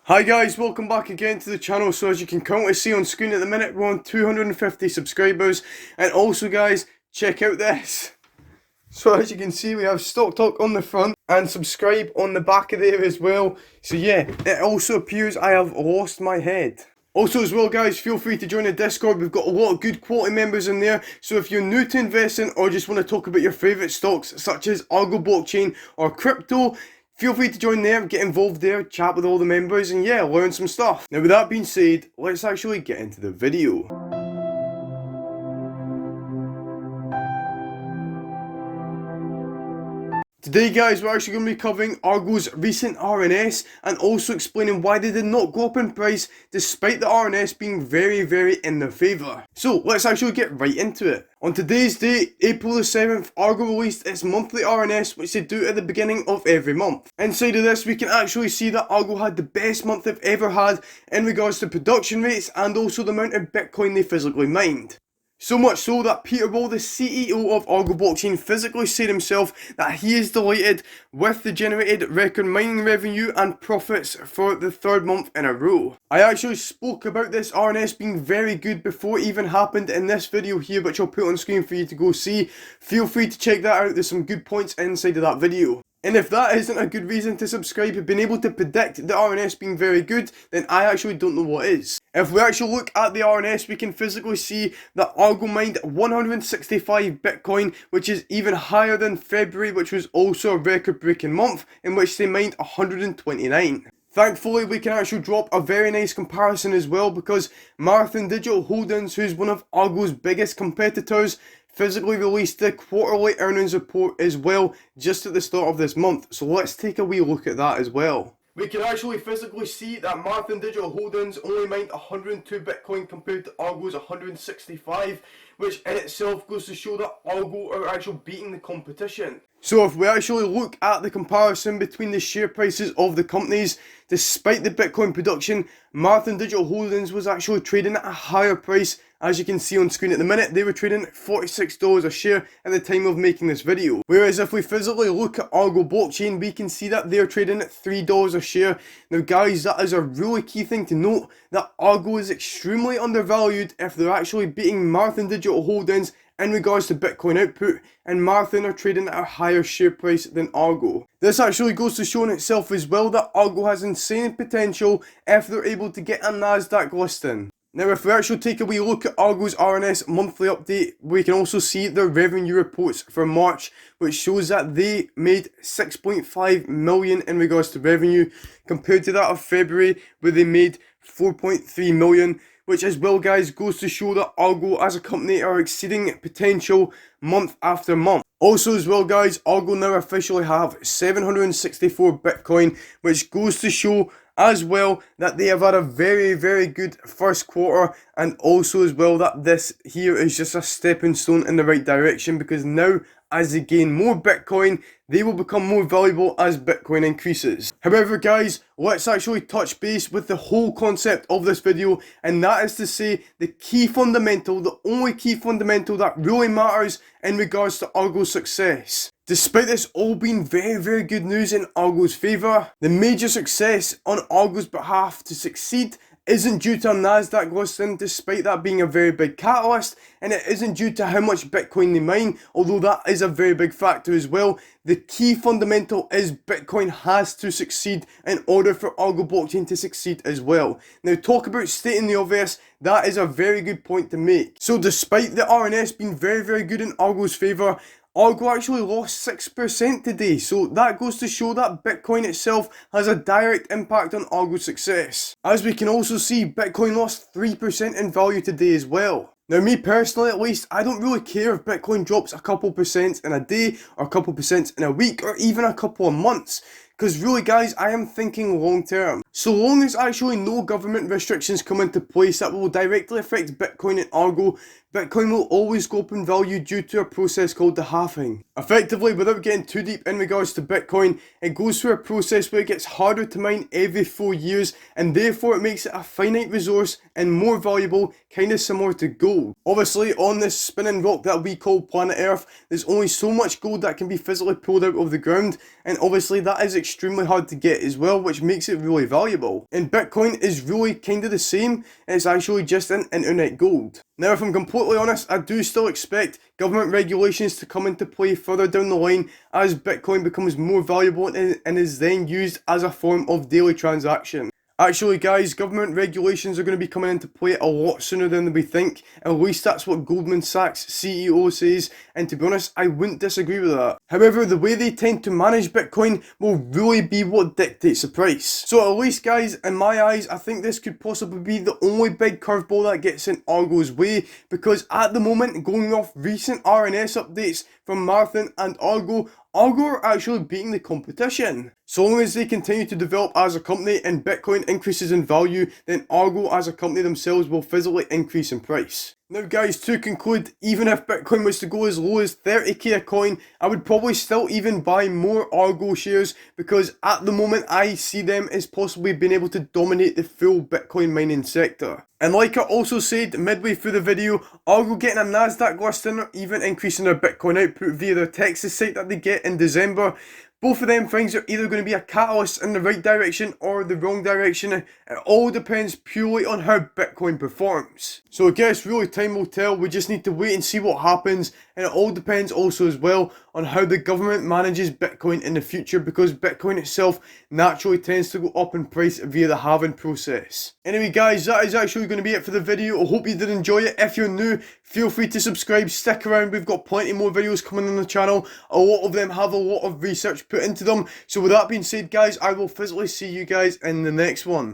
Hi guys, welcome back again to the channel. So as you can currently see on screen at the minute, we're on 250 subscribers. And also guys, check out this. So as you can see, we have Stock Talk on the front and subscribe on the back of there as well. So yeah, it also appears I have lost my head. Also as well guys, feel free to join the Discord. We've got a lot of good quality members in there. So if you're new to investing or just want to talk about your favourite stocks such as Argo blockchain or crypto, feel free to join there, get involved there, chat with all the members and yeah, learn some stuff. Now with that being said, let's actually get into the video. Today guys, we're actually going to be covering Argo's recent RNS and also explaining why they did not go up in price despite the RNS being very in their favour. So let's actually get right into it. On today's date, April the 7th, Argo released its monthly RNS, which they do at the beginning of every month. Inside of this, we can actually see that Argo had the best month they've ever had in regards to production rates and also the amount of Bitcoin they physically mined. So much so that Peter Wall, the CEO of Argo Blockchain, physically said himself that he is delighted with the generated record mining revenue and profits for the third month in a row. I actually spoke about this RNS being very good before it even happened in this video here, which I'll put on screen for you to go see. Feel free to check that out, there's some good points inside of that video. And if that isn't a good reason to subscribe, being able to predict the RNS being very good, then I actually don't know what is. If we actually look at the RNS, we can physically see that Argo mined 165 Bitcoin, which is even higher than February, which was also a record-breaking month, in which they mined 129. Thankfully, we can actually drop a very nice comparison as well, because Marathon Digital Holdings, who's one of Argo's biggest competitors, physically released the quarterly earnings report as well just at the start of this month. So let's take a wee look at that as well. We can actually physically see that Marathon Digital Holdings only mined 102 Bitcoin compared to Argo's 165, which in itself goes to show that Argo are actually beating the competition. So if we actually look at the comparison between the share prices of the companies, despite the Bitcoin production, Marathon Digital Holdings was actually trading at a higher price. As you can see on screen at the minute, they were trading at $46 a share at the time of making this video. Whereas if we physically look at Argo Blockchain, we can see that they're trading at $3 a share. Now guys, that is a really key thing to note, that Argo is extremely undervalued if they're actually beating Marathon Digital Holdings in regards to Bitcoin output, and Marathon are trading at a higher share price than Argo. This actually goes to show in itself as well that Argo has insane potential if they're able to get a NASDAQ listing. Now if we actually take a wee look at Argo's RNS monthly update, we can also see their revenue reports for March, which shows that they made 6.5 million in regards to revenue, compared to that of February where they made 4.3 million, which as well guys goes to show that Argo as a company are exceeding potential month after month. Also as well guys, Argo now officially have 764 Bitcoin, which goes to show as well that they have had a very good first quarter, and also as well that this here is just a stepping stone in the right direction, because now as they gain more Bitcoin, they will become more valuable as Bitcoin increases. However guys, let's actually touch base with the whole concept of this video, and that is to say the key fundamental, the only key fundamental that really matters in regards to Argo's success. Despite this all being very good news in Argo's favour, the major success on Argo's behalf to succeed isn't due to a NASDAQ listing, despite that being a very big catalyst, and it isn't due to how much Bitcoin they mine, although that is a very big factor as well. The key fundamental is Bitcoin has to succeed in order for Argo Blockchain to succeed as well. Now talk about stating the obvious, that is a very good point to make. So despite the RNS being very good in Argo's favour, Argo actually lost 6% today, so that goes to show that Bitcoin itself has a direct impact on Argo's success. As we can also see, Bitcoin lost 3% in value today as well. Now me personally at least, I don't really care if Bitcoin drops a couple percent in a day, or a couple percent in a week, or even a couple of months. Because really guys, I am thinking long term. So long as actually no government restrictions come into place that will directly affect Bitcoin and Argo, Bitcoin will always go up in value due to a process called the halving. Effectively, without getting too deep in regards to Bitcoin, it goes through a process where it gets harder to mine every 4 years, and therefore it makes it a finite resource and more valuable, kind of similar to gold. Obviously, on this spinning rock that we call planet Earth, there's only so much gold that can be physically pulled out of the ground, and obviously that is extremely hard to get as well, which makes it really valuable. And Bitcoin is really kind of the same. It's actually just an internet gold. Now, if I'm completely honest, I do still expect government regulations to come into play further down the line as Bitcoin becomes more valuable and is then used as a form of daily transaction. Actually, guys, government regulations are going to be coming into play a lot sooner than we think. At least that's what Goldman Sachs CEO says, and to be honest, I wouldn't disagree with that. However, the way they tend to manage Bitcoin will really be what dictates the price. So at least, guys, in my eyes, I think this could possibly be the only big curveball that gets in Argo's way, because at the moment, going off recent RNS updates from Marathon and Argo are actually beating the competition. So long as they continue to develop as a company and Bitcoin increases in value, then Argo as a company themselves will physically increase in price. Now guys, to conclude, even if Bitcoin was to go as low as 30k a coin, I would probably still even buy more Argo shares, because at the moment I see them as possibly being able to dominate the full Bitcoin mining sector. And like I also said midway through the video, Argo getting a Nasdaq listing or even increasing their Bitcoin output via their Texas site that they get in December, both of them things are either going to be a catalyst in the right direction or the wrong direction. It all depends purely on how Bitcoin performs. So I guess really time will tell. We just need to wait and see what happens, and it all depends also as well on how the government manages Bitcoin in the future, because Bitcoin itself naturally tends to go up in price via the halving process. Anyway guys, that is actually going to be it for the video. I hope you did enjoy it. If you're new, feel free to subscribe, stick around, we've got plenty more videos coming on the channel. A lot of them have a lot of research put into them. So with that being said guys, I will physically see you guys in the next one.